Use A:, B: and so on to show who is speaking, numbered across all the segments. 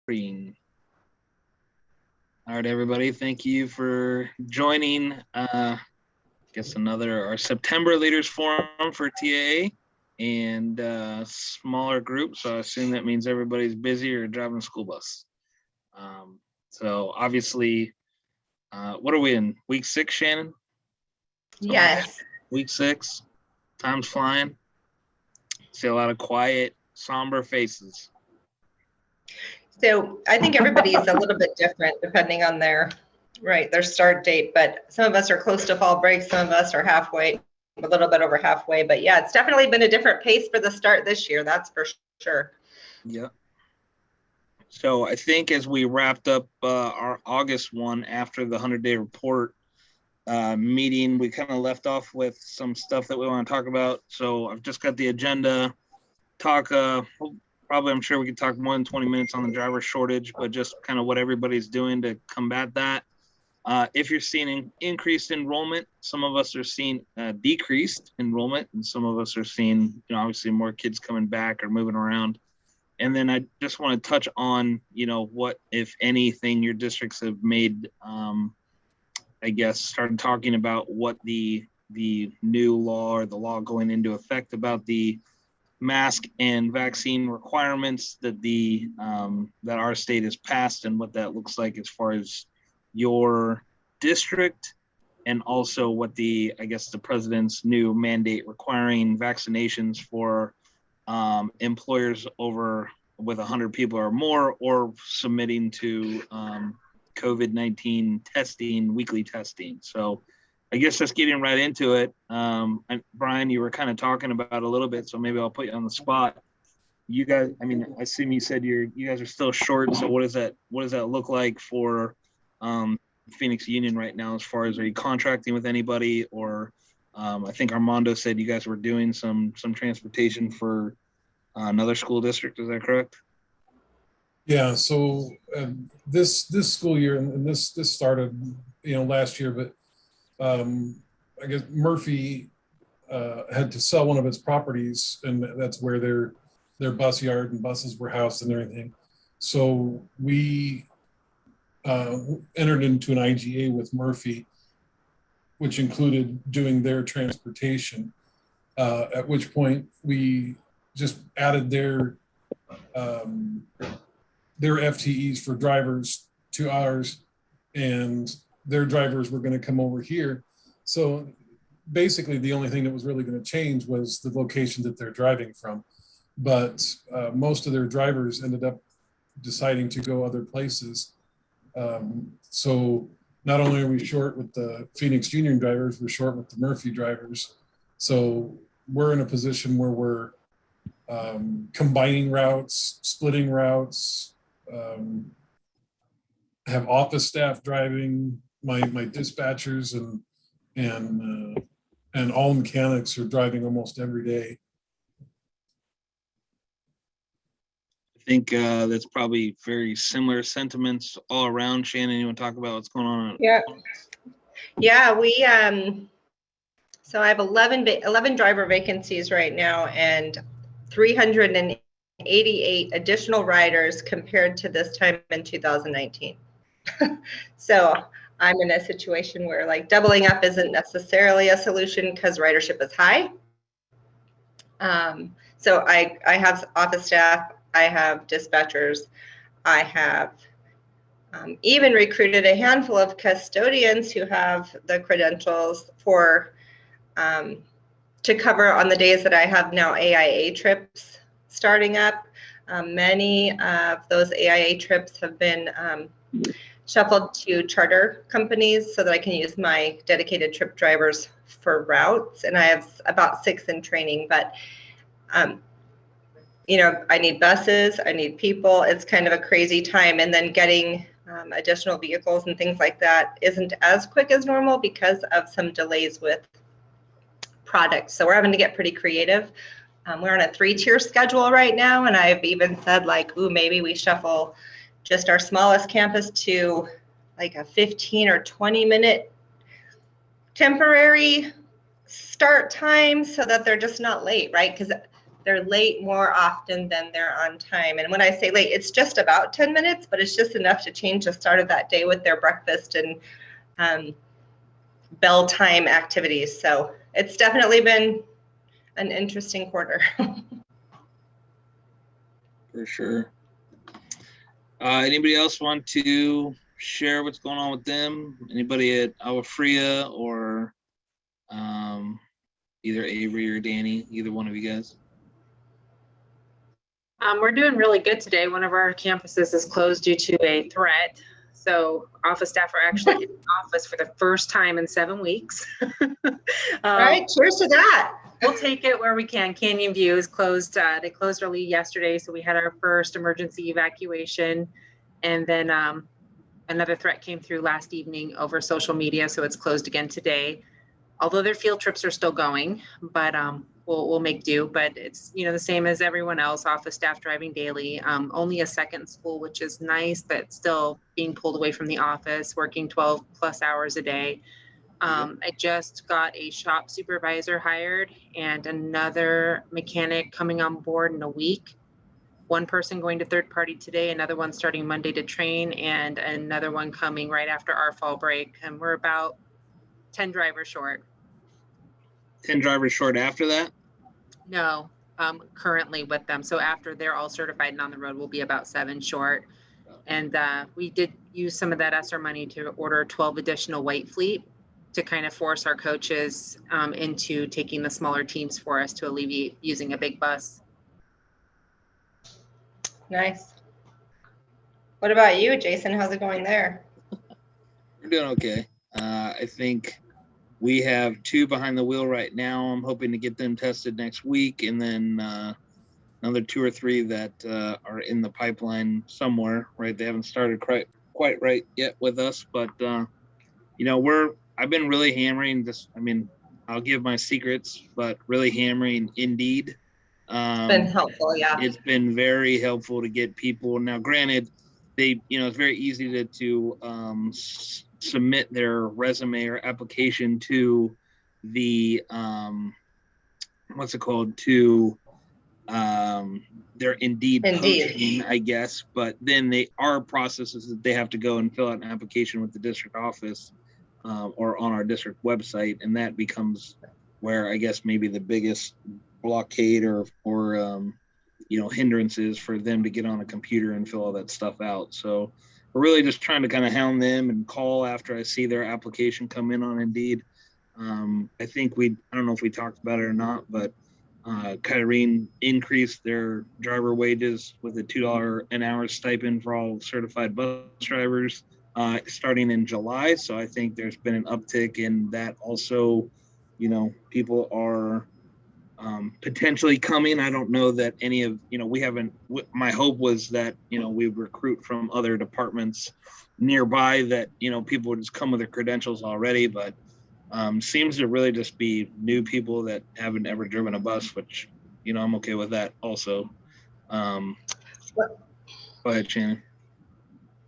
A: All right, everybody. Thank you for joining. Our September Leaders Forum for TAA and smaller group. So I assume that means everybody's busy or driving a school bus. So obviously, what are we in? Week 6, Shannon?
B: Yes.
A: Week 6. Time's flying. See a lot of quiet, somber faces.
B: So I think everybody's a little bit different depending on their start date, but some of us are close to fall break, some of us are halfway, a little bit over halfway, but yeah, it's definitely been a different pace for the start this year, that's for sure.
A: Yeah. So I think as we wrapped up our August one after the 100-day report meeting, we kind of left off with some stuff that we want to talk about. So I've just got the agenda. Probably I'm sure we could talk more than 20 minutes on the driver shortage, but just kind of what everybody's doing to combat that. If you're seeing increased enrollment, some of us are seeing decreased enrollment, and some of us are seeing, obviously more kids coming back or moving around. And then I just want to touch on, what, if anything, your districts have made, started talking about what the new law or the law going into effect about the mask and vaccine requirements that that our state has passed, and what that looks like as far as your district, and also what the president's new mandate requiring vaccinations for employers with 100 people or more, or submitting to COVID-19 testing, weekly testing. So I guess just getting right into it. Brian, you were kind of talking about a little bit, so maybe I'll put you on the spot. You guys, I assume you said you guys are still short. So what does that look like for Phoenix Union right now, as far as, are you contracting with anybody, or I think Armando said you guys were doing some transportation for another school district. Is that correct?
C: Yeah. So this school year, and this started last year, but I guess Murphy had to sell one of its properties, and that's where their bus yard and buses were housed and everything. So we entered into an IGA with Murphy, which included doing their transportation, at which point we just added their FTEs for drivers to ours, and their drivers were going to come over here. So basically the only thing that was really going to change was the location that they're driving from. But most of their drivers ended up deciding to go other places. So not only are we short with the Phoenix Union drivers, we're short with the Murphy drivers. So we're in a position where we're combining routes, splitting routes, have office staff driving, my dispatchers and all mechanics are driving almost every day.
A: I think that's probably very similar sentiments all around. Shannon, you want to talk about what's going on?
B: Yeah, we so I have 11 driver vacancies right now, and 388 additional riders compared to this time in 2019. So I'm in a situation where doubling up isn't necessarily a solution because ridership is high. So I have office staff, I have dispatchers, I have even recruited a handful of custodians who have the credentials to cover on the days that I have now AIA trips starting up. Many of those AIA trips have been shuffled to charter companies so that I can use my dedicated trip drivers for routes, and I have about 6 in training. But I need buses, I need people. It's kind of a crazy time, and then getting additional vehicles and things like that isn't as quick as normal because of some delays with products. So we're having to get pretty creative. We're on a 3-tier schedule right now, and I've even said maybe we shuffle just our smallest campus to a 15 or 20 minute temporary start time so that they're just not late, right? Because they're late more often than they're on time. And when I say late, it's just about 10 minutes, but it's just enough to change the start of that day with their breakfast and bell time activities. So it's definitely been an interesting quarter.
A: For sure. Anybody else want to share what's going on with them? Anybody at Agua Fria or either Avery or Danny, either one of you guys?
D: We're doing really good today. One of our campuses is closed due to a threat. So office staff are actually in the office for the first time in 7 weeks.
B: All right, cheers to that.
D: We'll take it where we can. Canyon View is closed. They closed early yesterday, so we had our first emergency evacuation. And then another threat came through last evening over social media, so it's closed again today. Although their field trips are still going, but we'll make do. But it's, you know, the same as everyone else, office staff driving daily. Only a second school, which is nice, but still being pulled away from the office, working 12 plus hours a day. I just got a shop supervisor hired and another mechanic coming on board in a week. One person going to third party today, another one starting Monday to train, and another one coming right after our fall break. And we're about 10 drivers short.
A: 10 drivers short after that?
D: No, currently with them. So after they're all certified and on the road, we'll be about 7 short. And we did use some of that ESSER money to order 12 additional white fleet to kind of force our coaches into taking the smaller teams for us to alleviate using a big bus.
B: Nice. What about you, Jason? How's it going there?
A: We're doing okay. I think we have 2 behind the wheel right now. I'm hoping to get them tested next week, and then another 2 or 3 that are in the pipeline somewhere. Right, they haven't started quite right yet with us, but you know, I've been really hammering this. I mean, I'll give my secrets, but really hammering Indeed.
B: It's been helpful, yeah.
A: It's been very helpful to get people. Now, granted, it's very easy to submit their resume or application to the what's it called, to their Indeed posting, I guess. But then they are processes that they have to go and fill out an application with the district office or on our district website, and that becomes where I guess maybe the biggest blockade or hindrances for them to get on a computer and fill all that stuff out. So we're really just trying to kind of hound them and call after I see their application come in on Indeed. I think I don't know if we talked about it or not, but Kyrene increased their driver wages with a $2 an hour stipend for all certified bus drivers starting in July. So I think there's been an uptick in that also. People are potentially coming. I don't know that any of, we haven't, my hope was that, we recruit from other departments nearby that, people would just come with their credentials already, but seems to really just be new people that haven't ever driven a bus, which, I'm okay with that also. Go ahead, Shannon.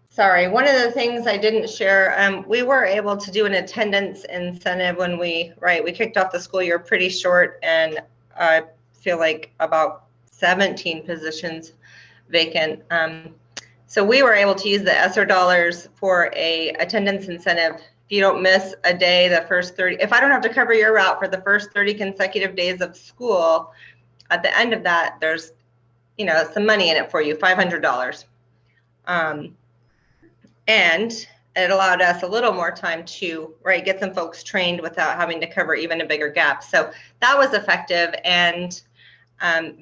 B: Sorry, one of the things I didn't share, we were able to do an attendance incentive when we kicked off the school year pretty short, and I feel like about 17 positions vacant. So we were able to use the ESSER dollars for a attendance incentive. If you don't miss a day the first 30, if I don't have to cover your route for the first 30 consecutive days of school, at the end of that, there's, some money in it for you, $500. And it allowed us a little more time to get some folks trained without having to cover even a bigger gap. So that was effective and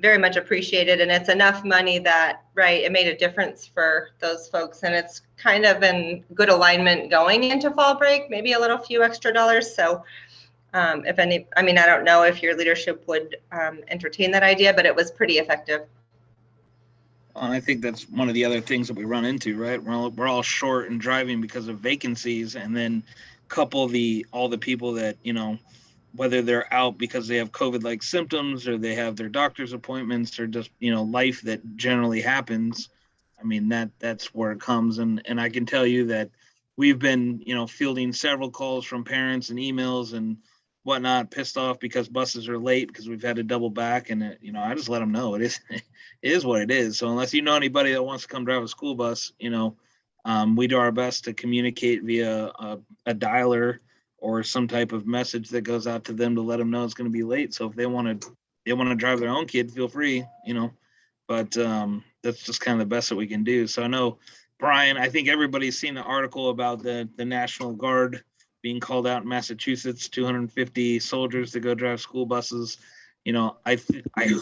B: very much appreciated. And it's enough money that, it made a difference for those folks. And it's kind of in good alignment going into fall break, maybe a few extra dollars. So I don't know if your leadership would entertain that idea, but it was pretty effective.
A: And I think that's one of the other things that we run into, right? We're all short and driving because of vacancies, and then couple all the people that, whether they're out because they have COVID-like symptoms or they have their doctor's appointments or just, life that generally happens. I mean, that's where it comes. And I can tell you that we've been, fielding several calls from parents and emails and, whatnot, pissed off because buses are late because we've had to double back, and you know, I just let them know it is it is what it is. So unless you know anybody that wants to come drive a school bus, you know, we do our best to communicate via a dialer or some type of message that goes out to them to let them know it's going to be late. So if they want to drive their own kid, feel free, you know. But that's just kind of the best that we can do. So I know, Brian, I think everybody's seen the article about the National Guard being called out in Massachusetts, 250 soldiers to go drive school buses. You know, I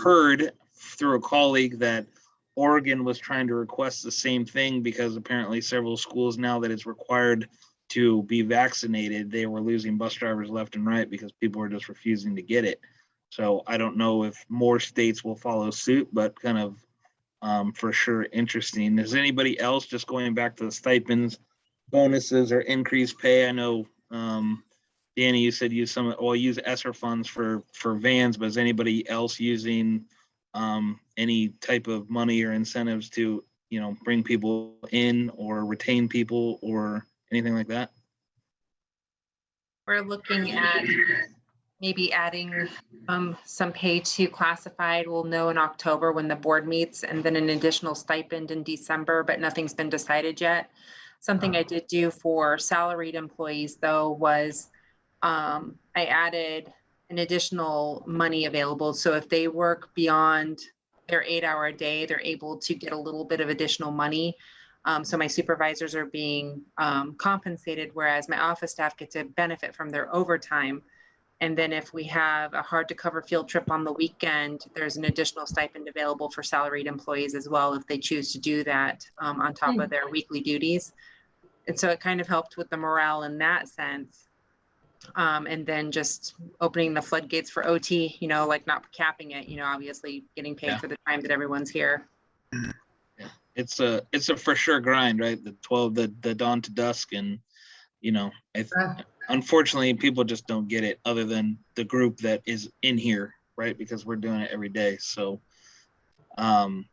A: heard through a colleague that Oregon was trying to request the same thing because apparently several schools now that it's required to be vaccinated, they were losing bus drivers left and right because people were just refusing to get it. So I don't know if more states will follow suit, but kind of for sure interesting. Is anybody else, just going back to the stipends, bonuses, or increased pay? I know, Danny, you said use use ESSER funds for vans, but is anybody else using any type of money or incentives to, you know, bring people in or retain people or anything like that?
D: We're looking at maybe adding some pay to classified. We'll know in October when the board meets, and then an additional stipend in December, but nothing's been decided yet. Something I did do for salaried employees though was I added an additional money available. So if they work beyond their 8-hour day, they're able to get a little bit of additional money. So my supervisors are being compensated, whereas my office staff get to benefit from their overtime. And then if we have a hard to cover field trip on the weekend, there's an additional stipend available for salaried employees as well, if they choose to do that on top of their weekly duties. And so it kind of helped with the morale in that sense. And then just opening the floodgates for OT, you know, like not capping it, you know, obviously getting paid for the time that everyone's here.
A: Yeah. It's a for sure grind, right? The dawn to dusk, and you know, unfortunately people just don't get it, other than the group that is in here, right? Because we're doing it every day. So
B: can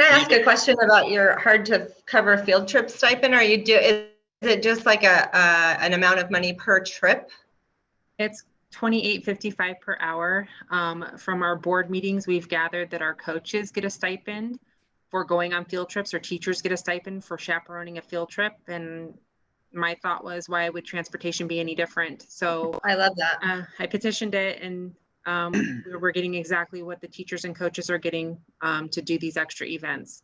B: I ask a question about your hard to cover field trip stipend? Is it just like an amount of money per trip?
D: It's $28.55 per hour. From our board meetings, we've gathered that our coaches get a stipend for going on field trips, or teachers get a stipend for chaperoning a field trip. And my thought was, why would transportation be any different? So
B: I love that.
D: I petitioned it, and we're getting exactly what the teachers and coaches are getting to do these extra events.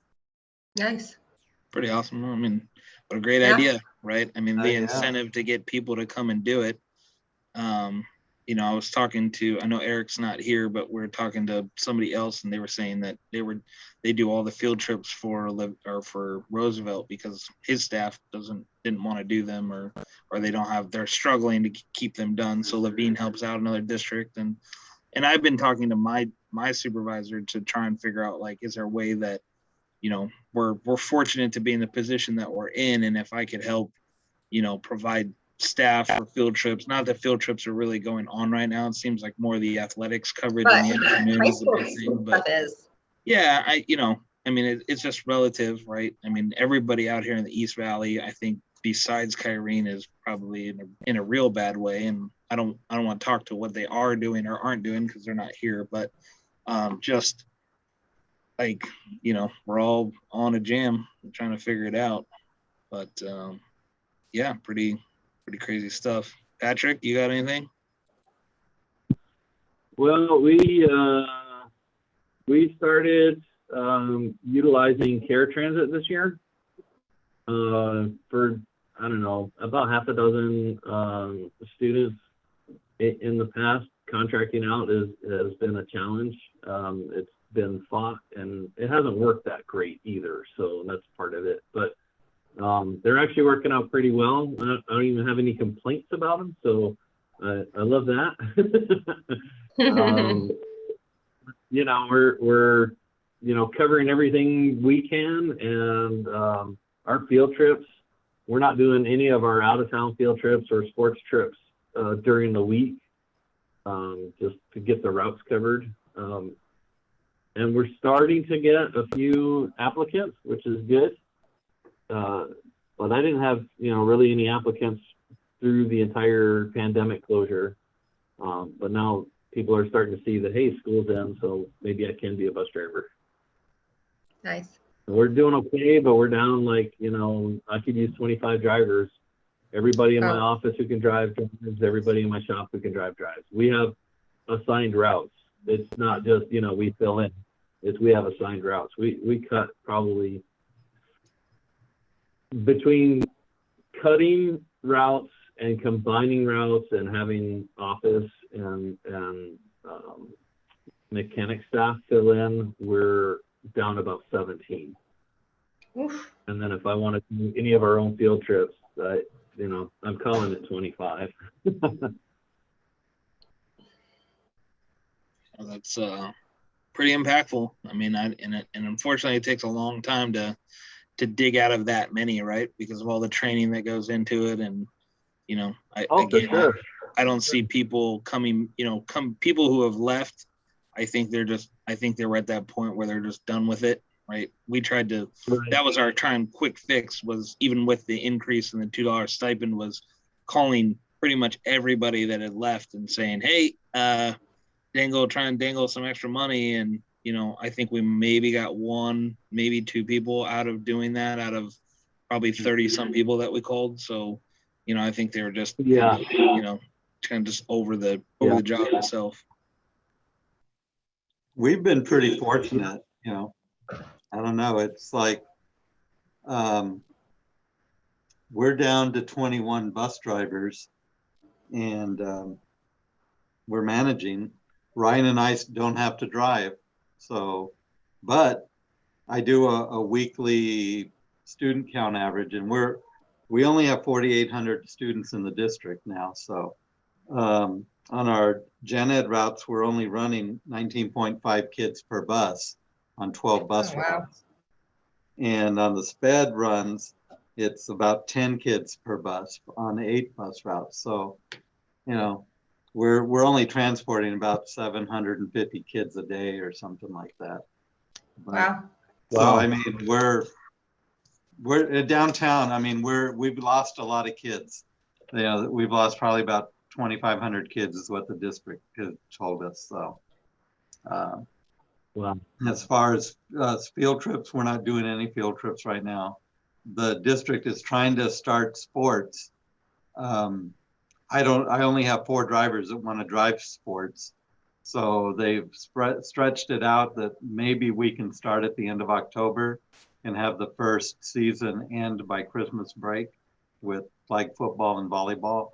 B: Nice.
A: Pretty awesome. I mean, what a great idea, right? I mean, the incentive to get people to come and do it. You know, I was talking to, I know Eric's not here, but we're talking to somebody else, and they were saying that they do all the field trips for Roosevelt because his staff didn't want to do them, or they're struggling to keep them done. So Levine helps out another district, and I've been talking to my supervisor to try and figure out, like, is there a way that, you know, we're fortunate to be in the position that we're in, and if I could help, you know, provide staff for field trips. Not that field trips are really going on right now. It seems like more of the athletics coverage in the afternoon is the big thing. But yeah, I mean, it's just relative, right? I mean, everybody out here in the East Valley, I think, besides Kyrene, is probably in a real bad way. And I don't want to talk to what they are doing or aren't doing because they're not here. But just like, you know, we're all on a jam trying to figure it out. But yeah, pretty crazy stuff. Patrick, you got anything?
E: Well, we started utilizing Care Transit this year for, I don't know, about half a dozen students. In the past, contracting out has been a challenge. It's been fought, and it hasn't worked that great either, so that's part of it. But they're actually working out pretty well. I don't even have any complaints about them, so I love that. You know, we're you know, covering everything we can, and our field trips, we're not doing any of our out-of-town field trips or sports trips during the week, just to get the routes covered. And we're starting to get a few applicants, which is good. But I didn't have, you know, really any applicants through the entire pandemic closure. But now people are starting to see that, hey, school's in, so maybe I can be a bus driver.
B: Nice.
E: We're doing okay, but we're down like, I could use 25 drivers. Everybody in my
B: Oh.
E: office who can drive drives, everybody in my shop who can drives. We have assigned routes. It's not just, we fill in. We have assigned routes. We cut probably between cutting routes and combining routes and having office and mechanic staff fill in, we're down about 17.
B: Oof.
E: And then if I want to do any of our own field trips, I'm calling it 25.
A: That's pretty impactful. I mean, and unfortunately, it takes a long time to dig out of that many, right? Because of all the training that goes into it, and
E: For sure.
A: I don't see people coming. People who have left. I think they're at that point where they're just done with it, right? We tried to.
E: Right.
A: That was our quick fix. Was even with the increase in the $2 stipend, was calling pretty much everybody that had left and saying, hey, try and dangle some extra money. And, I think we maybe got one, maybe two people out of doing that out of probably 30 some people that we called. So, I think they were just, kind of just over the job itself.
F: We've been pretty fortunate, I don't know. It's like, we're down to 21 bus drivers and, we're managing. Ryan and I don't have to drive. So, but I do a weekly student count average, and we only have 4,800 students in the district now. So, on our gen ed routes, we're only running 19.5 kids per bus on 12 bus routes. And on the sped runs, it's about 10 kids per bus on 8 bus routes. So, we're only transporting about 750 kids a day or something like that. But,
B: Wow.
F: So I mean, we're downtown. I mean, we've lost a lot of kids. We've lost probably about 2,500 kids is what the district has told us. So,
E: Wow.
F: As far as field trips, we're not doing any field trips right now. The district is trying to start sports. I only have 4 drivers that want to drive sports. So they've stretched it out that maybe we can start at the end of October and have the first season end by Christmas break with flag football and volleyball.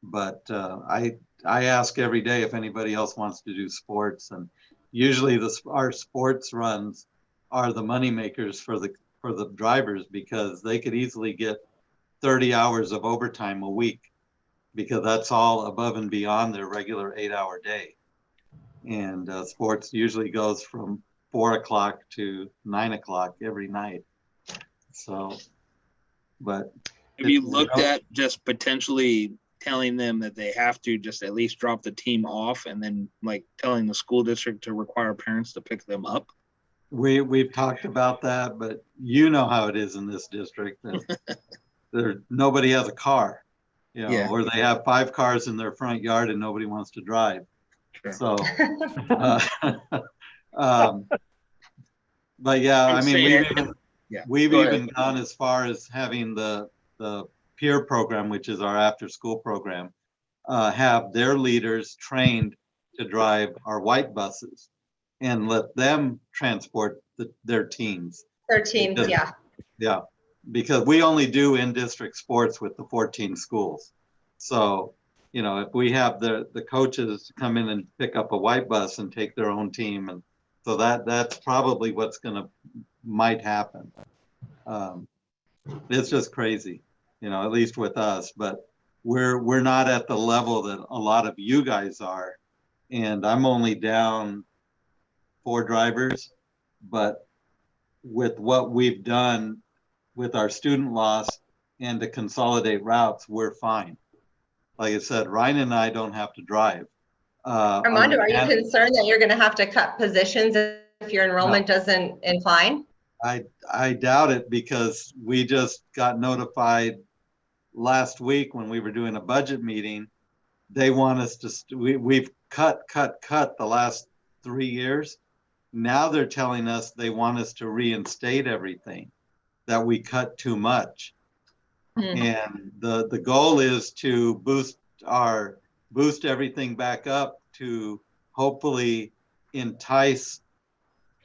F: But I ask every day if anybody else wants to do sports, and usually our sports runs are the money makers for the drivers, because they could easily get 30 hours of overtime a week, because that's all above and beyond their regular 8-hour day. And sports usually goes from 4 o'clock to 9 o'clock every night. So, but
A: have you looked at just potentially telling them that they have to just at least drop the team off, and then like telling the school district to require parents to pick them up?
F: We've talked about that, but you know how it is in this district. Nobody has a car, or they have 5 cars in their front yard and nobody wants to drive.
A: Sure.
F: So, but yeah, I mean, we've even gone as far as having the peer program, which is our after school program, have their leaders trained to drive our white buses and let them transport their teams.
B: Their teams, yeah.
F: Yeah, because we only do in-district sports with the 14 schools. So, if we have the coaches come in and pick up a white bus and take their own team, and so that's probably what's might happen. It's just crazy, at least with us, but we're not at the level that a lot of you guys are. And I'm only down 4 drivers, but with what we've done with our student loss and to consolidate routes, we're fine. Like I said, Ryan and I don't have to drive.
B: Armando, are you concerned that you're going to have to cut positions if your enrollment doesn't incline?
F: I doubt it, because we just got notified last week when we were doing a budget meeting they want us to, we've cut the last 3 years. Now they're telling us they want us to reinstate everything, that we cut too much. And the goal is to boost everything back up to hopefully entice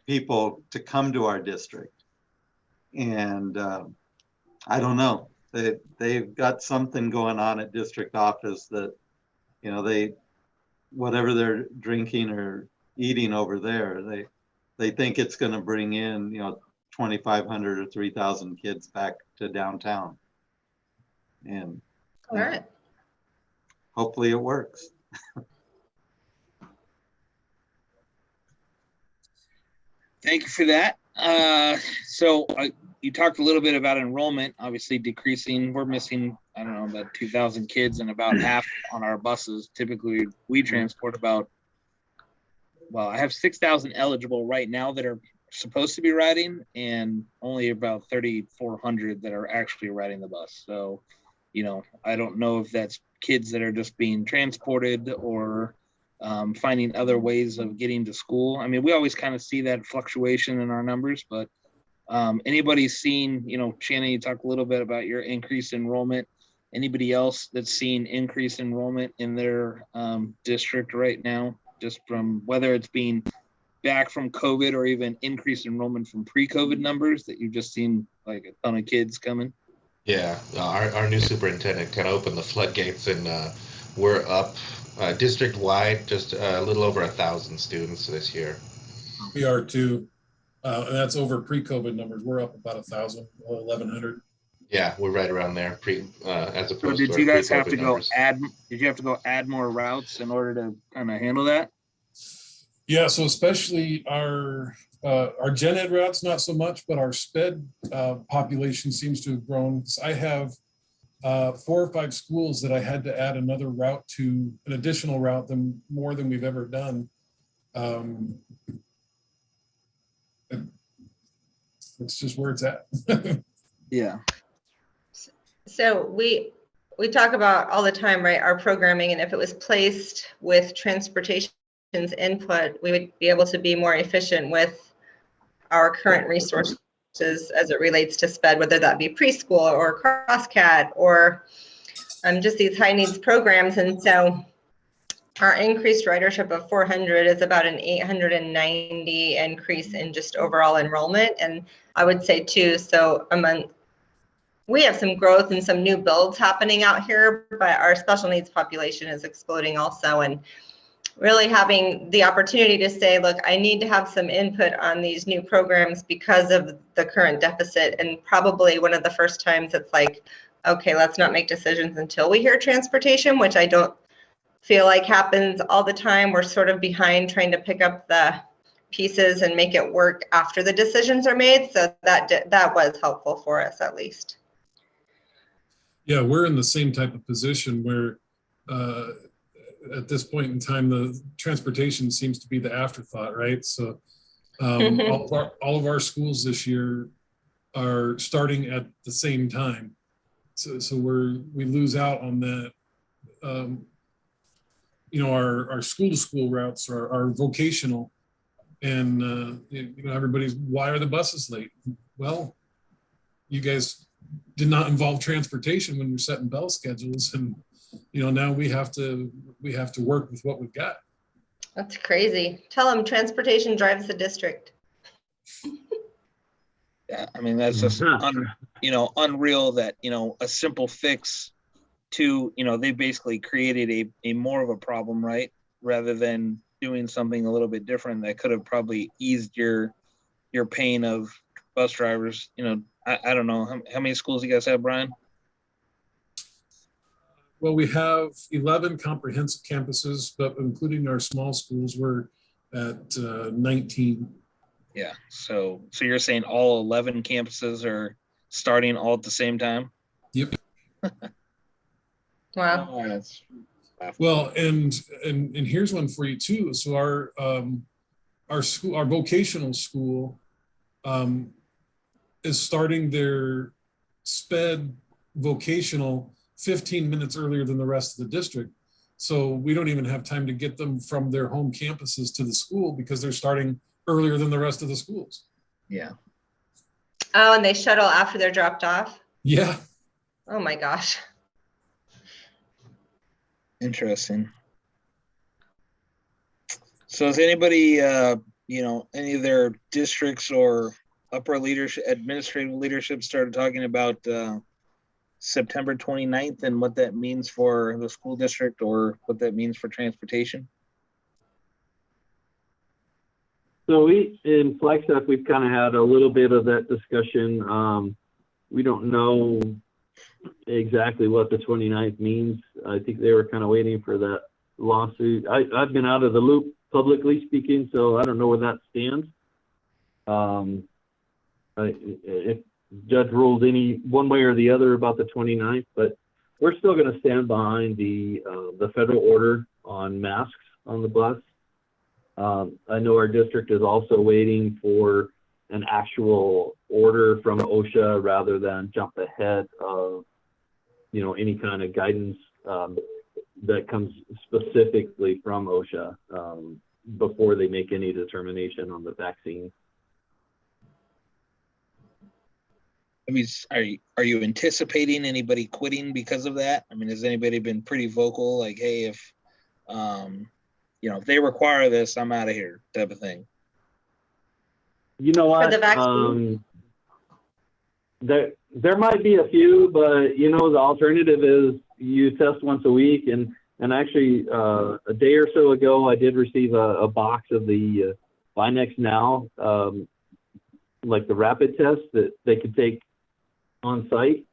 F: people to come to our district. And I don't know, they've got something going on at district office that, you know, whatever they're drinking or eating over there, they think it's going to bring in, you know, 2,500 or 3,000 kids back to downtown. And
B: All right.
F: hopefully it works.
A: Thank you for that. You talked a little bit about enrollment, obviously decreasing. We're missing, I don't know, about 2,000 kids and about half on our buses. Typically, we transport about, well, I have 6,000 eligible right now that are supposed to be riding, and only about 3,400 that are actually riding the bus. So, you know, I don't know if that's kids that are just being transported or finding other ways of getting to school. I mean, we always kind of see that fluctuation in our numbers, but anybody seen, you know, Shannon, you talked a little bit about your increased enrollment. Anybody else that's seen increased enrollment in their district right now, just from whether it's being back from COVID or even increased enrollment from pre-COVID numbers that you've just seen like a ton of kids coming?
G: Yeah, our new superintendent kind of opened the floodgates, and we're up district-wide just a little over 1,000 students this year.
C: We are too. And that's over pre-COVID numbers. We're up about 1,000, 1,100.
G: Yeah, we're right around there as opposed
A: So
G: to
A: did you guys have to
G: numbers.
A: did you have to go add more routes in order to kind of handle that?
C: Yeah, so especially our gen ed routes, not so much, but our sped population seems to have grown. So I have 4 or 5 schools that I had to add another route to, an additional route than more than we've ever done. It's just where it's at.
A: Yeah.
B: So we talk about all the time, right, our programming, and if it was placed with transportation's input, we would be able to be more efficient with our current resources as it relates to SPED, whether that be preschool or CrossCat or just these high needs programs. And so our increased ridership of 400 is about an 890 increase in just overall enrollment. And I would say too, so we have some growth and some new builds happening out here, but our special needs population is exploding also. And really having the opportunity to say, look, I need to have some input on these new programs because of the current deficit. And probably one of the first times it's like, okay, let's not make decisions until we hear transportation, which I don't feel like happens all the time. We're sort of behind trying to pick up the pieces and make it work after the decisions are made. So that was helpful for us, at least.
C: Yeah, we're in the same type of position where at this point in time, the transportation seems to be the afterthought, right? So all of our schools this year are starting at the same time. So we lose out on that. You know, our school-to-school routes are vocational, and you know, everybody's, why are the buses late? Well, you guys did not involve transportation when you're setting bell schedules, and you know, now we have to work with what we've got.
B: That's crazy. Tell them transportation drives the district.
A: Yeah, I mean, that's just unreal that, you know, a simple fix to, you know, they basically created a more of a problem, right? Rather than doing something a little bit different that could have probably eased your pain of bus drivers. You know, I don't know, how many schools you guys have, Brian?
C: Well, we have 11 comprehensive campuses, but including our small schools, we're at 19.
A: Yeah, so you're saying all 11 campuses are starting all at the same time?
C: Yep.
B: Wow.
A: Oh,
C: well, and here's one for you too. So our vocational school is starting their SPED vocational 15 minutes earlier than the rest of the district. So we don't even have time to get them from their home campuses to the school because they're starting earlier than the rest of the schools.
A: Yeah.
B: Oh, and they shuttle after they're dropped off?
C: Yeah.
B: Oh my gosh.
A: Interesting. So has anybody, any of their districts or upper leadership, administrative leadership started talking about September 29th and what that means for the school district or what that means for transportation?
E: So we, in FlexUp, we've kind of had a little bit of that discussion. We don't know exactly what the 29th means. I think they were kind of waiting for that lawsuit. I've been out of the loop publicly speaking, so I don't know where that stands. If judge rules any one way or the other about the 29th, but we're still going to stand behind the federal order on masks on the bus. I know our district is also waiting for an actual order from OSHA rather than jump ahead of, any kind of guidance that comes specifically from OSHA before they make any determination on the vaccine.
A: I mean, are you anticipating anybody quitting because of that? I mean, has anybody been pretty vocal, like, hey, if if they require this, I'm out of here, type of thing?
E: You know what?
B: For the vaccine?
E: There might be a few, but the alternative is you test once a week. And actually, a day or so ago, I did receive a box of the Vinex Now, like the rapid test that they could take on site.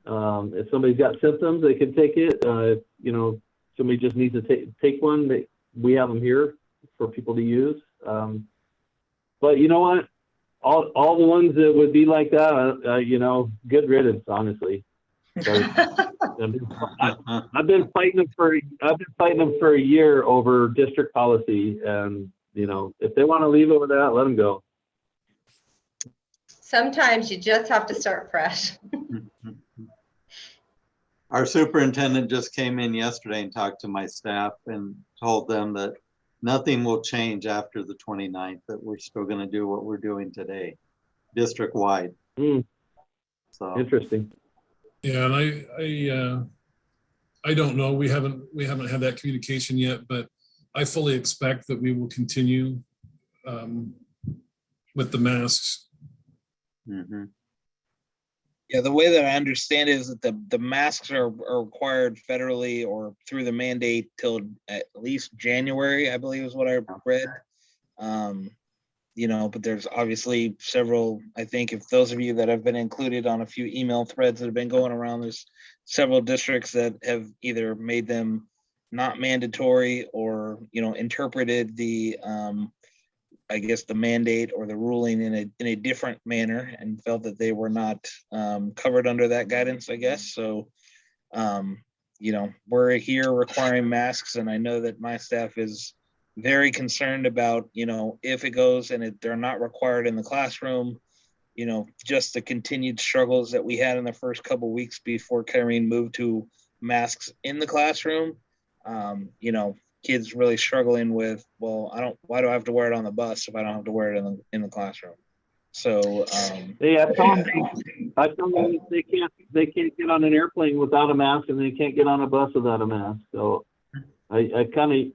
E: If somebody's got symptoms, they can take it. If somebody just needs to take one, we have them here for people to use. But you know what? All the ones that would be like that, good riddance, honestly. I've been fighting them for a year over district policy, and if they want to leave over that, let them go.
B: Sometimes you just have to start fresh.
F: Our superintendent just came in yesterday and talked to my staff and told them that nothing will change after the 29th, that we're still going to do what we're doing today, district-wide. So
E: Interesting.
C: Yeah, and I don't know. We haven't had that communication yet, but I fully expect that we will continue with the masks.
F: Mm-hmm.
A: Yeah, the way that I understand it is that the masks are required federally or through the mandate till at least January, I believe is what I read. But there's obviously several, I think if those of you that have been included on a few email threads that have been going around, there's several districts that have either made them not mandatory or, interpreted the, I guess the mandate or the ruling in a different manner and felt that they were not covered under that guidance, I guess. So, we're here requiring masks, and I know that my staff is very concerned about, if it goes and they're not required in the classroom, just the continued struggles that we had in the first couple of weeks before Kyrene moved to masks in the classroom. Kids really struggling with, well, why do I have to wear it on the bus if I don't have to wear it in the classroom? So
E: I told them they can't get on an airplane without a mask, and they can't get on a bus without a mask. So I kind of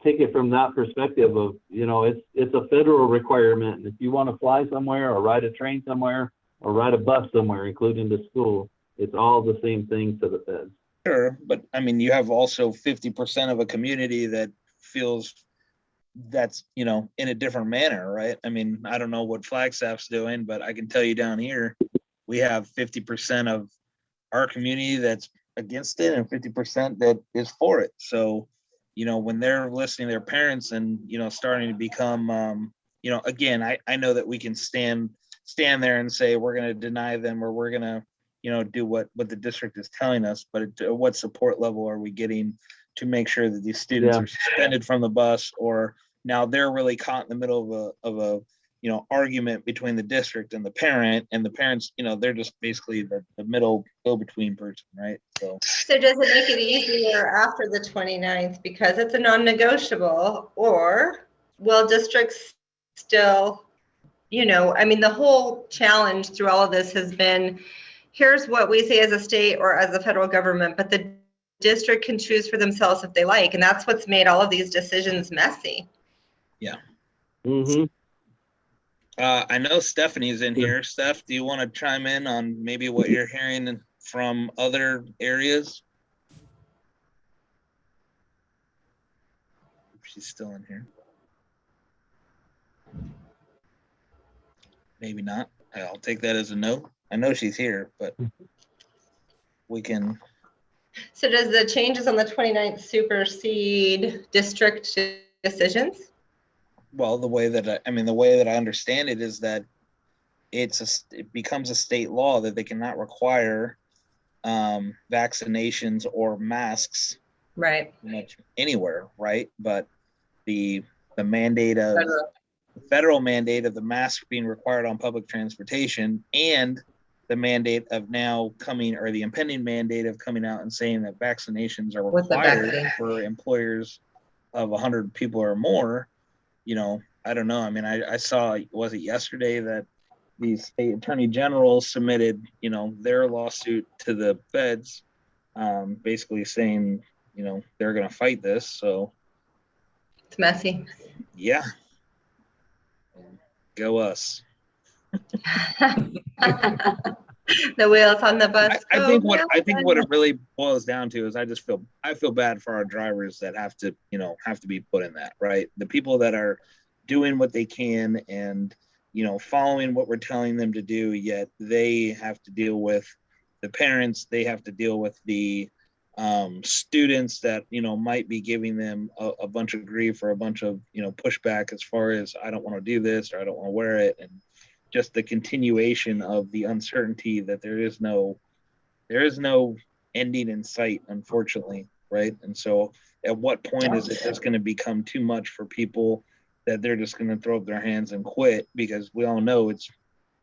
E: take it from that perspective of, it's a federal requirement. And if you want to fly somewhere or ride a train somewhere or ride a bus somewhere, including to school, it's all the same thing to the feds.
A: Sure, but I mean, you have also 50% of a community that feels that's, in a different manner, right? I mean, I don't know what Flagstaff's doing, but I can tell you down here, we have 50% of our community that's against it and 50% that is for it. So, when they're listening to their parents and, starting to become, again, I know that we can stand there and say, we're going to deny them or we're going to, do what the district is telling us, but what support level are we getting to make sure that these students are suspended from the bus, or now they're really caught in the middle of a argument between the district and the parent, and the parents, they're just basically the middle go-between person, right? So
B: does it make it easier after the 29th because it's a non-negotiable, or will districts still, the whole challenge through all of this has been, here's what we say as a state or as a federal government, but the district can choose for themselves if they like. And that's what's made all of these decisions messy.
A: Yeah.
E: Mm-hmm.
A: I know Stephanie's in here. Steph, do you want to chime in on maybe what you're hearing from other areas? She's still in here. Maybe not. I'll take that as a no. I know she's here, but we can.
B: So does the changes on the 29th supersede district decisions?
A: Well, the way that I understand it is that it becomes a state law that they cannot require vaccinations or masks,
B: right,
A: much anywhere, right? But the mandate of the federal mandate of the mask being required on public transportation, and the mandate of now coming, or the impending mandate of coming out and saying that vaccinations are required for employers of 100 people or more. I don't know. I mean, I saw, was it yesterday that the state attorney general submitted, their lawsuit to the feds, basically saying, they're going to fight this. So
B: it's messy.
A: Yeah. Go us.
B: The wheels on the bus.
A: I think what it really boils down to is I feel bad for our drivers that have to be put in that, right? The people that are doing what they can and following what we're telling them to do, yet they have to deal with the parents, they have to deal with the students that might be giving them a bunch of grief or a bunch of pushback as far as, I don't want to do this or I don't want to wear it, and just the continuation of the uncertainty that there is no ending in sight, unfortunately, right? And so at what point is it just going to become too much for people that they're just going to throw up their hands and quit? Because we all know it's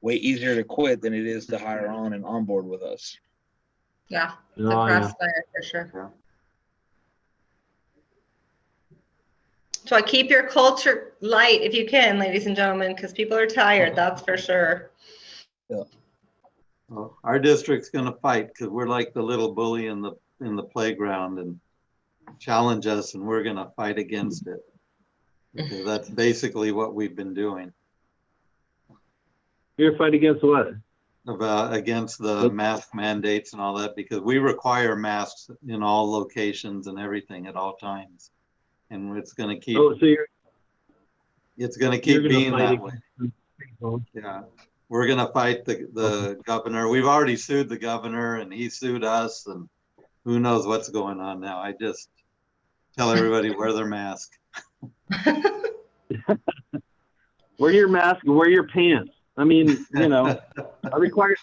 A: way easier to quit than it is to hire on and onboard with us.
B: Yeah, it's a crossfire for sure.
F: Yeah.
B: So keep your culture light if you can, ladies and gentlemen, because people are tired, that's for sure.
A: Yeah.
F: Well, our district's going to fight because we're like the little bully in the playground, and challenge us, and we're going to fight against it. Because that's basically what we've been doing.
E: You're fight against what?
F: Against the mask mandates and all that, because we require masks in all locations and everything at all times, and it's going to keep.
E: Oh, so
F: it's going to keep being that way.
E: People.
F: Yeah, we're going to fight the governor. We've already sued the governor, and he sued us, and who knows what's going on now. I just tell everybody wear their mask.
E: Wear your mask, wear your pants. I mean, I require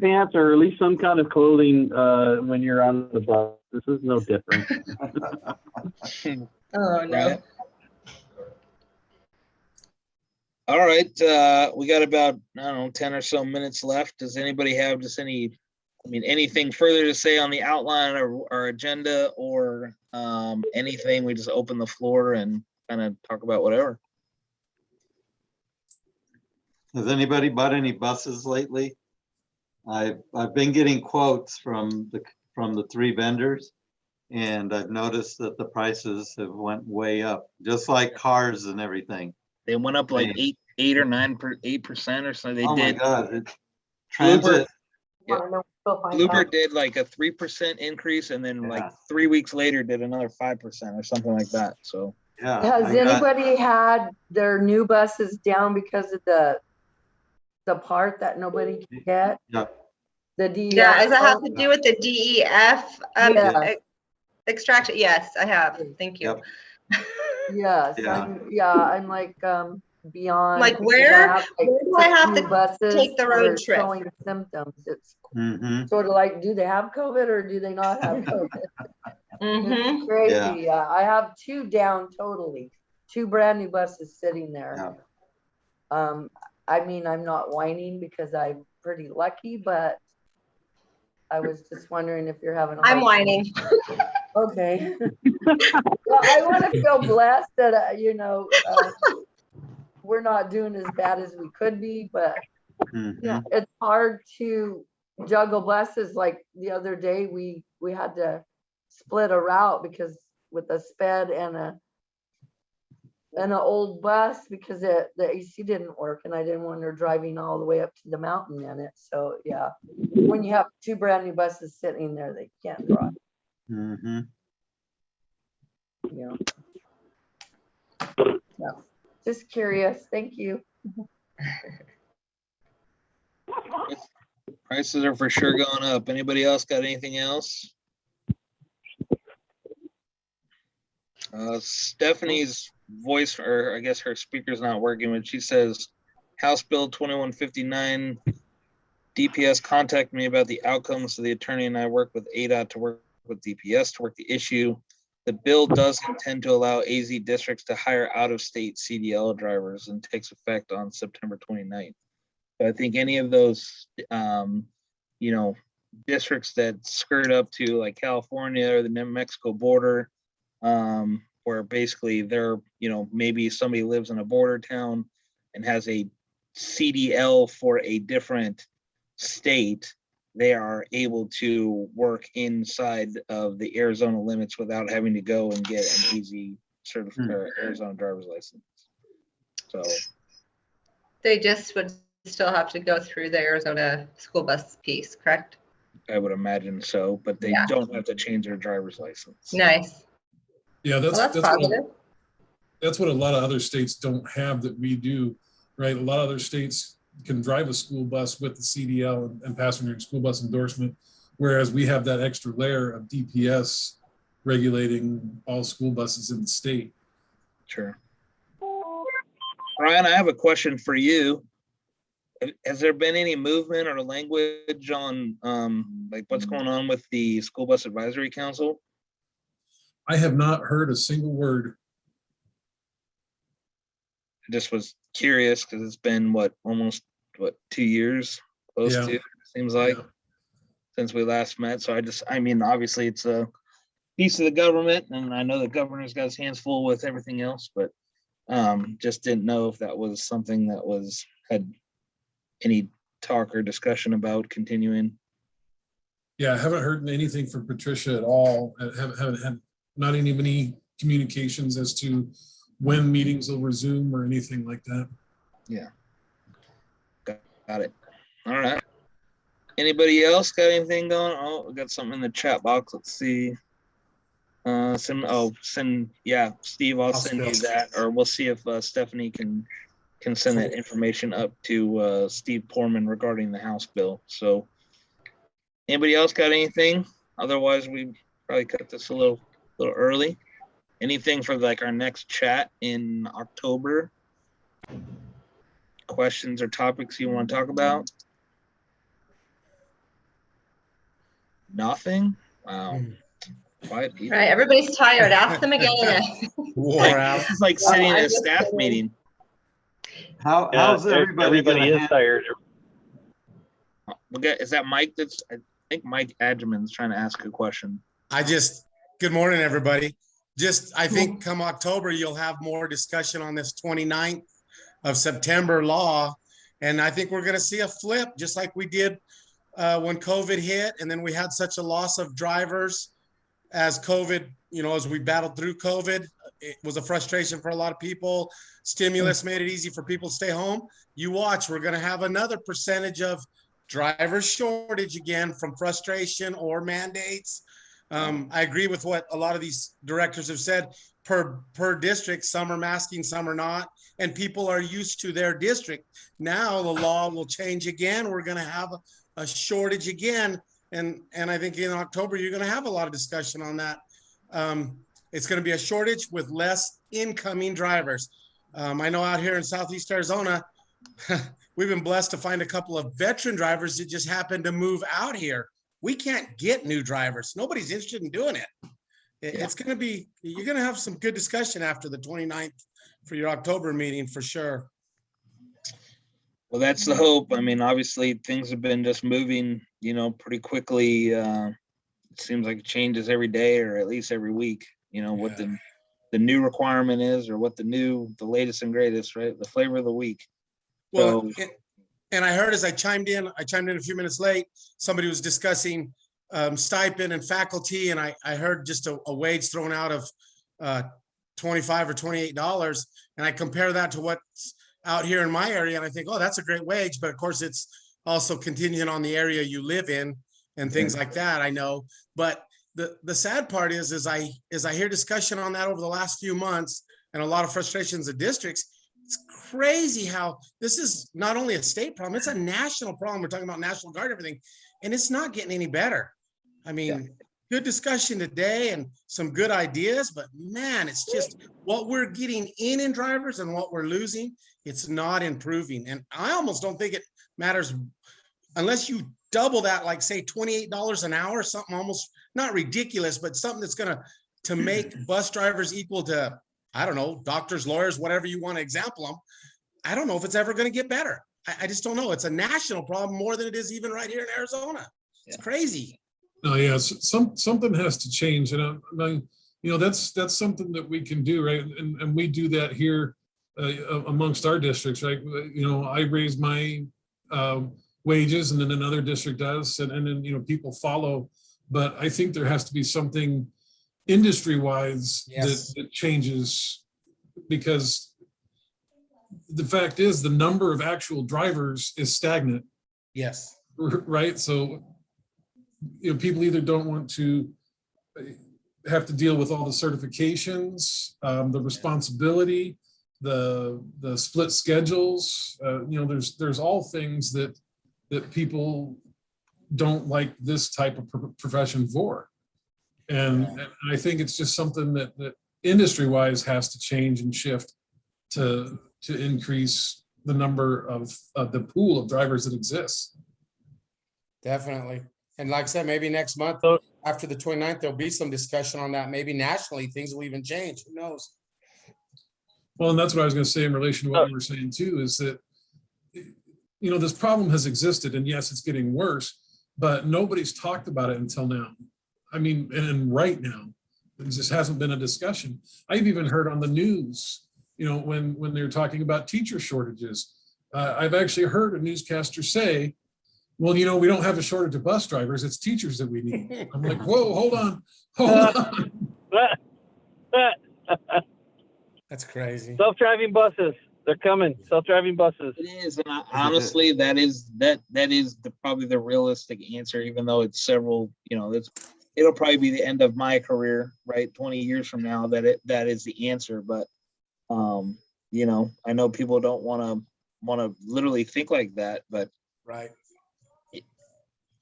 E: pants or at least some kind of clothing when you're on the bus. This is no different.
B: Oh no.
A: Right. All right, we got about 10 or so minutes left. Does anybody have just anything further to say on the outline or our agenda, or anything? We just open the floor and kind of talk about whatever.
F: Has anybody bought any buses lately? I've been getting quotes from the 3 vendors, and I've noticed that the prices have went way up, just like cars and everything.
A: They went up like 8 or 8% or so. They did.
F: My God! Transit.
A: Bluebird did like a 3% increase, and then like 3 weeks later did another 5% or something like that. So
F: yeah.
H: Has anybody had their new buses down because of the part that nobody can get?
F: Yeah.
H: The DEF.
B: Yeah, does it have to do with the DEF extraction? Yes, I have. Thank you.
F: Yep.
H: Yes.
F: Yeah.
H: I'm like beyond.
B: Like where do I have to
H: buses
B: take the road trip?
H: Showing symptoms. It's
F: Mm-hmm.
H: sort of like, do they have COVID or do they not have COVID?
B: Mm-hmm.
H: It's crazy. Yeah. I have 2 down totally. 2 brand new buses sitting there.
F: Yeah.
H: I mean, I'm not whining because I'm pretty lucky, but I was just wondering if you're having a hard
B: I'm whining.
H: Okay. Well, I want to feel blessed that, we're not doing as bad as we could be, but yeah, it's hard to juggle buses. Like the other day, we had to split a route because with a sped and an old bus because the AC didn't work and I didn't want her driving all the way up to the mountain in it. So yeah, when you have two brand new buses sitting there, they can't drive.
F: Mm-hmm.
H: Yeah. Yeah. Just curious. Thank you.
A: Prices are for sure going up. Anybody else got anything else? Stephanie's voice, or I guess her speaker's not working, when she says House Bill 2159, DPS contacted me about the outcomes. So the attorney and I work with ADOT to work with DPS to work the issue. The bill does intend to allow AZ districts to hire out-of-state CDL drivers and takes effect on September 29th. But I think any of those, districts that skirt up to like California or the New Mexico border, where basically they're, maybe somebody lives in a border town and has a CDL for a different state, they are able to work inside of the Arizona limits without having to go and get an easy certificate or Arizona driver's license. So
B: They just would still have to go through the Arizona school bus piece, correct?
A: I would imagine so, but they
B: Yeah.
A: don't have to change their driver's license.
B: Nice.
C: Yeah,
B: Well, that's positive.
C: That's what a lot of other states don't have that we do, right? A lot of other states can drive a school bus with the CDL and passenger and school bus endorsement, whereas we have that extra layer of DPS regulating all school buses in the state.
A: Sure. Ryan, I have a question for you. Has there been any movement or language on like what's going on with the School Bus Advisory Council?
C: I have not heard a single word.
A: I just was curious because it's been almost 2 years, close
C: Yeah.
A: to, it seems like,
C: Yeah.
A: since we last met. So obviously it's a piece of the government, and I know the governor's got his hands full with everything else, but just didn't know if that was something that had any talk or discussion about continuing.
C: Yeah, I haven't heard anything from Patricia at all. I haven't had not even any communications as to when meetings will resume or anything like that.
A: Yeah. Got it. All right. Anybody else got anything going? Oh, we got something in the chat box. Let's see. Steve, I'll send you that, or we'll see if Stephanie can send that information up to Steve Porman regarding the House bill. So anybody else got anything? Otherwise, we probably cut this a little early. Anything for like our next chat in October? Questions or topics you want to talk about? Nothing? Wow. Quiet people.
B: Right, everybody's tired. Ask them again.
A: This is like sitting in a staff meeting.
F: How's everybody
E: is tired.
A: Is that Mike? I think Mike Adjaman's trying to ask a question.
I: Good morning, everybody. I think come October, you'll have more discussion on this 29th of September law. And I think we're going to see a flip, just like we did when COVID hit. And then we had such a loss of drivers as COVID, as we battled through COVID. It was a frustration for a lot of people. Stimulus made it easy for people to stay home. You watch, we're going to have another percentage of driver shortage again from frustration or mandates. I agree with what a lot of these directors have said. Per district, some are masking, some are not, and people are used to their district. Now the law will change again. We're going to have a shortage again, and I think in October you're going to have a lot of discussion on that. It's going to be a shortage with less incoming drivers. I know out here in Southeast Arizona, we've been blessed to find a couple of veteran drivers that just happen to move out here. We can't get new drivers. Nobody's interested in doing it. It's going to be, you're going to have some good discussion after the 29th for your October meeting for sure.
A: Well, that's the hope. I mean, obviously things have been just moving, pretty quickly. It seems like it changes every day or at least every week, what the new requirement is or what the latest and greatest, right? The flavor of the week.
I: Well, and I heard as I chimed in a few minutes late, somebody was discussing stipend and faculty, and I heard just a wage thrown out of $25 or $28, and I compare that to what's out here in my area, and I think, oh, that's a great wage, but of course it's also contingent on the area you live in and things like that, I know. But the sad part is I hear discussion on that over the last few months and a lot of frustrations of districts. It's crazy how this is not only a state problem, it's a national problem. We're talking about National Guard, everything, and it's not getting any better. I mean, good discussion today and some good ideas, but man, it's just what we're getting in drivers and what we're losing, it's not improving. And I almost don't think it matters unless you double that, like say $28 an hour, something almost not ridiculous, but something that's going to make bus drivers equal to, I don't know, doctors, lawyers, whatever you want to example them. I don't know if it's ever going to get better. I just don't know. It's a national problem more than it is even right here in Arizona. It's crazy.
C: No, yeah, something has to change, and that's something that we can do, right? And we do that here amongst our districts, right? I raise my wages, and then another district does, and then people follow. But I think there has to be something industry-wise that changes, because the fact is the number of actual drivers is stagnant.
I: Yes.
C: Right. So people either don't want to have to deal with all the certifications, the responsibility, the split schedules. There's all things that people don't like this type of profession for. And I think it's just something that industry-wise has to change and shift to increase the number of the pool of drivers that exists.
I: Definitely. And like I said, maybe next month, after the 29th, there'll be some discussion on that. Maybe nationally, things will even change. Who knows?
C: Well, and that's what I was going to say in relation to what you were saying too, is that, this problem has existed, and yes, it's getting worse, but nobody's talked about it until now. I mean, and right now, there just hasn't been a discussion. I've even heard on the news, when they're talking about teacher shortages, I've actually heard a newscaster say, well, we don't have a shortage of bus drivers, it's teachers that we need. I'm like, whoa, hold on.
I: That's crazy.
E: Self-driving buses, they're coming. Self-driving buses.
A: It is, and honestly, that is probably the realistic answer, even though it's several. It'll probably be the end of my career, right? 20 years from now, that is the answer. But I know people don't want to literally think like that, but
I: right.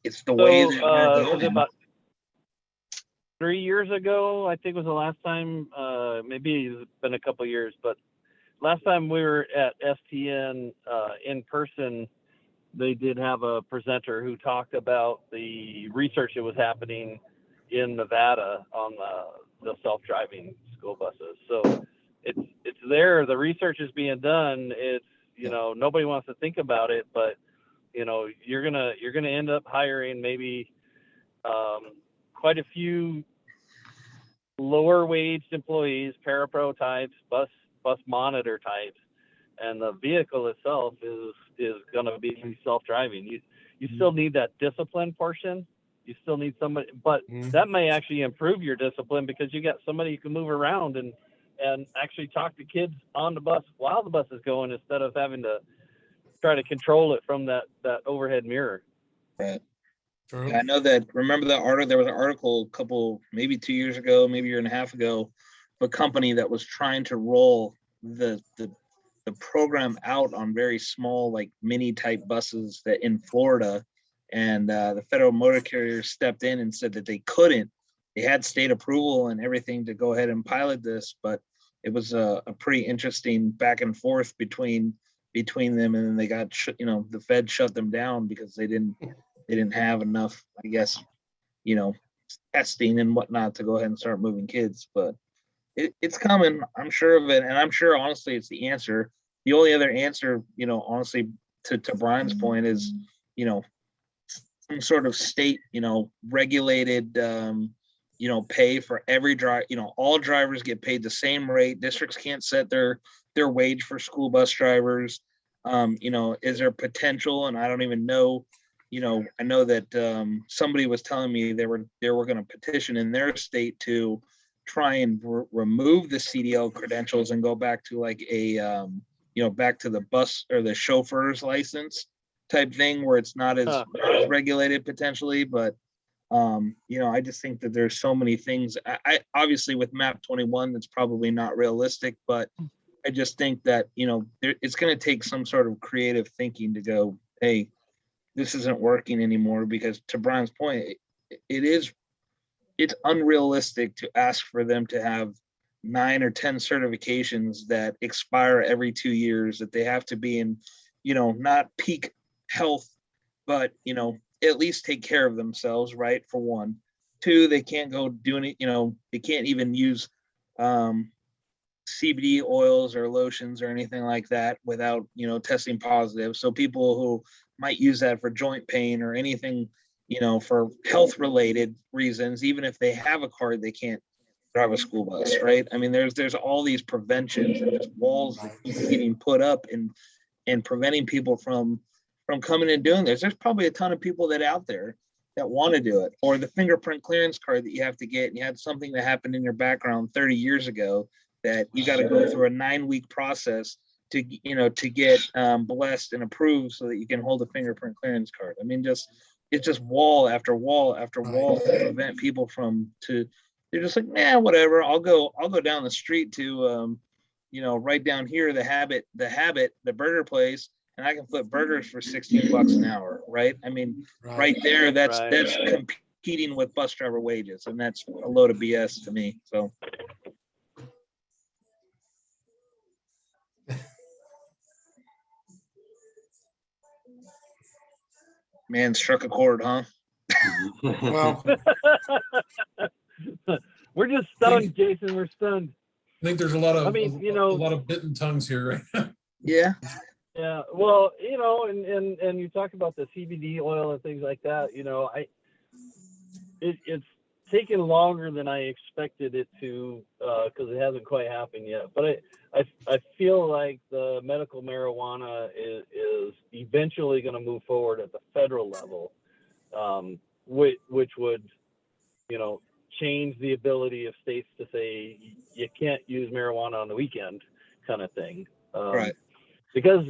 A: It's the way that we're going.
E: About 3 years ago, I think was the last time, maybe it's been a couple of years, but last time we were at STN in person, they did have a presenter who talked about the research that was happening in Nevada on the self-driving school buses. So it's there. The research is being done. It's, nobody wants to think about it, but you're gonna end up hiring maybe quite a few lower waged employees, parapro types, bus monitor types, and the vehicle itself is gonna be self-driving. You still need that discipline portion. You still need somebody, but that may actually improve your discipline because you got somebody who can move around and actually talk to kids on the bus while the bus is going, instead of having to try to control it from that overhead mirror.
A: Right. Yeah, I know that. Remember that article? There was an article maybe 2 years ago, maybe a year and a half ago, of a company that was trying to roll the program out on very small, like mini type buses that in Florida, and the federal motor carrier stepped in and said that they couldn't. They had state approval and everything to go ahead and pilot this, but it was a pretty interesting back and forth between them, and then they got the Fed shut them down because they didn't have enough, I guess, testing and whatnot to go ahead and start moving kids. But it's coming, I'm sure of it, and I'm sure honestly it's the answer. The only other answer, honestly, to Brian's point is, you know, some sort of state, you know, regulated, you know, pay for every driver. You know, all drivers get paid the same rate. Districts can't set their wage for school bus drivers. You know, is there potential? And I don't even know. You know, I know that somebody was telling me they were going to petition in their state to try and remove the CDL credentials and go back to like a you know, back to the bus or the chauffeur's license type thing where it's not as regulated potentially. But you know, I just think that there's so many things. I obviously with MAP 21 that's probably not realistic, but I just think that, you know, it's going to take some sort of creative thinking to go, hey, this isn't working anymore. Because to Brian's point, it's unrealistic to ask for them to have 9 or 10 certifications that expire every 2 years, that they have to be in, you know, not peak health, but, you know, at least take care of themselves, right? For one. 2, they can't go do any, you know, they can't even use CBD oils or lotions or anything like that without, you know, testing positive. So people who might use that for joint pain or anything, you know, for health related reasons, even if they have a card, they can't drive a school bus, right? I mean, there's all these preventions and just walls that keep getting put up and preventing people from coming and doing this. There's probably a ton of people that out there that want to do it. Or the fingerprint clearance card that you have to get, and you had something that happened in your background 30 years ago that you got to go through a 9-week process to, you know, to get blessed and approved so that you can hold a fingerprint clearance card. I mean, it's just wall after wall after wall to prevent people from they're just like, nah, whatever. I'll go down the street to, you know, right down here, the burger place, and I can flip burgers for $16 an hour, right? I mean, right there, that's competing with bus driver wages, and that's a load of BS to me. So. Man, struck a chord, huh?
I: Well,
E: We're just stunned, Jason. We're stunned.
C: I think there's a lot of,
E: I mean, you know,
C: a lot of bitten tongues here, right now.
A: Yeah.
E: Yeah. Well, you know, and you talk about the CBD oil and things like that. You know, it's taken longer than I expected it to, because it hasn't quite happened yet. But I feel like the medical marijuana is eventually going to move forward at the federal level, which would, you know, change the ability of states to say you can't use marijuana on the weekend, kind of thing.
A: Right.
E: Because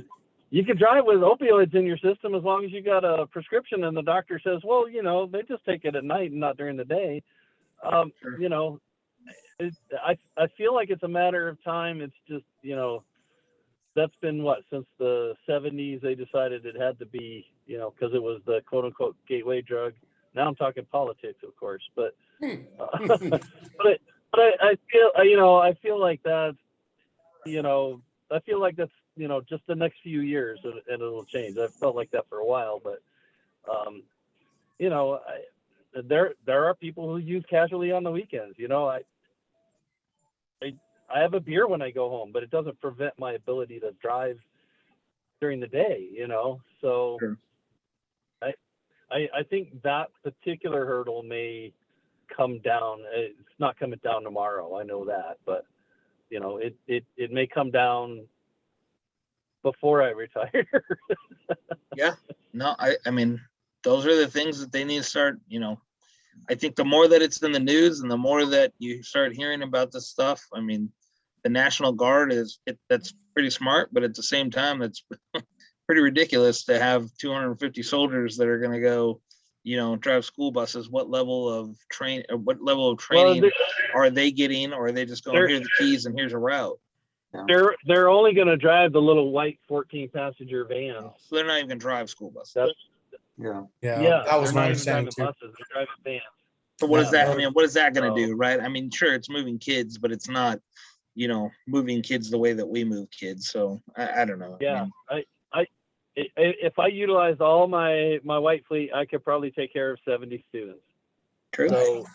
E: you can drive with opioids in your system as long as you got a prescription and the doctor says, well, you know, they just take it at night and not during the day.
A: Sure.
E: You know, I feel like it's a matter of time. It's just, you know, that's been what, since the 70s they decided it had to be, you know, because it was the quote unquote gateway drug. Now I'm talking politics, of course, but but I feel, you know, I feel like that, you know, I feel like that's, you know, just the next few years and it'll change. I've felt like that for a while, but you know, there are people who use casually on the weekends. You know, I have a beer when I go home, but it doesn't prevent my ability to drive during the day, you know? So
A: Sure.
E: I think that particular hurdle may come down. It's not coming down tomorrow. I know that, but you know, it may come down before I retire.
A: Yeah. No, I mean, those are the things that they need to start, you know. I think the more that it's in the news and the more that you start hearing about this stuff, I mean, the National Guard that's pretty smart, but at the same time, it's pretty ridiculous to have 250 soldiers that are going to go, you know, drive school buses. What level of training are they getting, or are they just going, here's the keys and here's a route?
E: They're only going to drive the little white 14-passenger vans.
A: So they're not even going to drive school buses.
I: yeah,
E: That
I: was my understanding too.
E: Buses, they're driving vans.
A: So what is that? I mean, what is that going to do, right? I mean, sure, it's moving kids, but it's not, you know, moving kids the way that we move kids. So I don't know.
E: Yeah,
A: I mean,
E: if I utilized all my white fleet, I could probably take care of 70 students.
A: True.
E: So,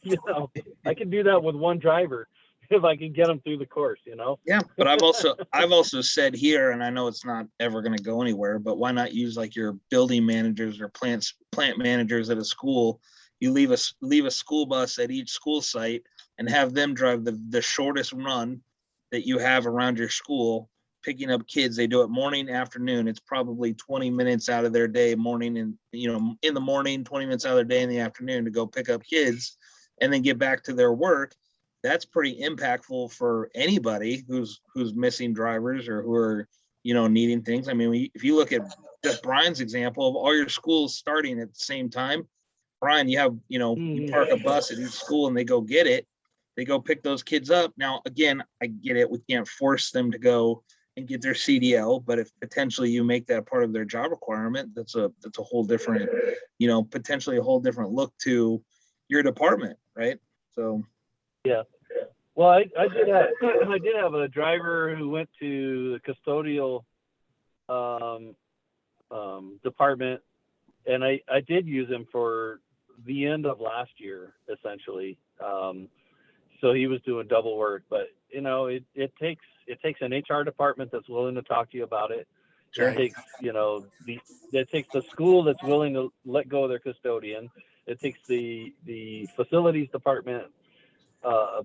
E: you know, I can do that with one driver. if I can get them through the course, you know?
A: Yeah, but I've also said here, and I know it's not ever going to go anywhere, but why not use like your building managers or plant managers at a school? You leave a school bus at each school site and have them drive the shortest run that you have around your school, picking up kids. They do it morning, afternoon. It's probably 20 minutes out of their day, morning and, in the morning, 20 minutes out of their day in the afternoon to go pick up kids and then get back to their work. That's pretty impactful for anybody who's missing drivers or who are, needing things. I mean, if you look at just Brian's example of all your schools starting at the same time, Brian, you have, you park a bus at each school and they go get it. They go pick those kids up. Now, again, I get it. We can't force them to go and get their CDL, but if potentially you make that part of their job requirement, that's a whole different, potentially a whole different look to your department, right? So.
E: Yeah. Well, I did have a driver who went to the custodial department, and I did use him for the end of last year, essentially. So he was doing double work, but it takes an HR department that's willing to talk to you about it.
A: Sure.
E: It takes, it takes the school that's willing to let go of their custodian. It takes the facilities department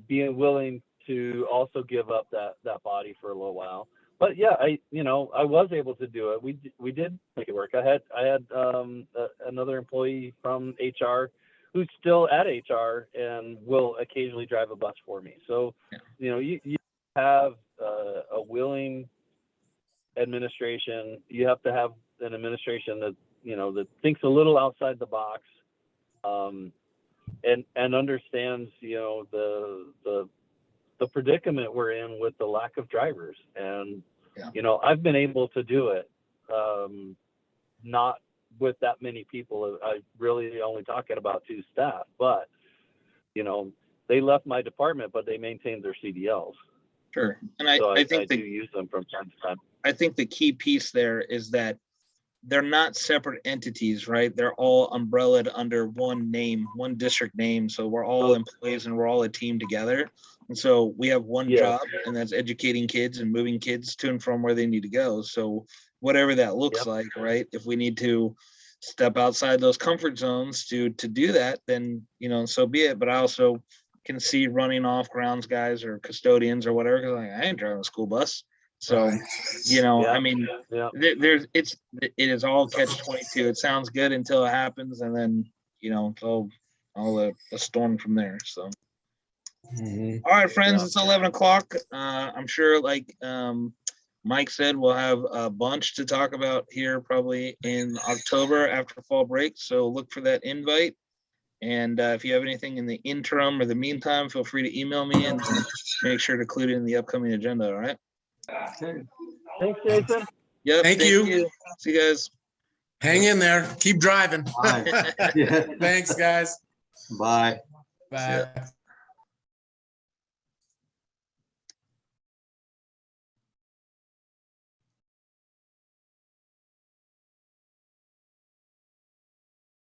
E: being willing to also give up that body for a little while. But yeah, I was able to do it. We did make it work. I had another employee from HR who's still at HR and will occasionally drive a bus for me. So, you have a willing administration. You have to have an administration that, that thinks a little outside the box, and understands, the predicament we're in with the lack of drivers. And, I've been able to do it, not with that many people. I really only talking about 2 staff, but, they left my department, but they maintained their CDLs.
A: Sure. And
E: I
A: think
E: do use them from time to time.
A: I think the key piece there is that they're not separate entities, right? They're all umbrellaed under one name, one district name. So we're all employees and we're all a team together. And so we have one job, and that's educating kids and moving kids to and from where they need to go. So whatever that looks like, right? If we need to step outside those comfort zones to do that, then, so be it. But I also can see running off grounds guys or custodians or whatever, because I ain't driving a school bus. So, I mean, it is all catch-22. It sounds good until it happens, and then, it's all a storm from there. So, all right, friends, it's 11 o'clock. I'm sure, like Mike said, we'll have a bunch to talk about here probably in October after fall break. So look for that invite. And if you have anything in the interim or the meantime, feel free to email me and make sure to include it in the upcoming agenda. All right.
F: Okay.
E: Thanks, Jason.
A: Yep.
I: Thank you.
A: See you guys.
I: Hang in there. Keep driving.
F: Bye. Yeah.
I: Thanks, guys.
F: Bye.
I: Bye.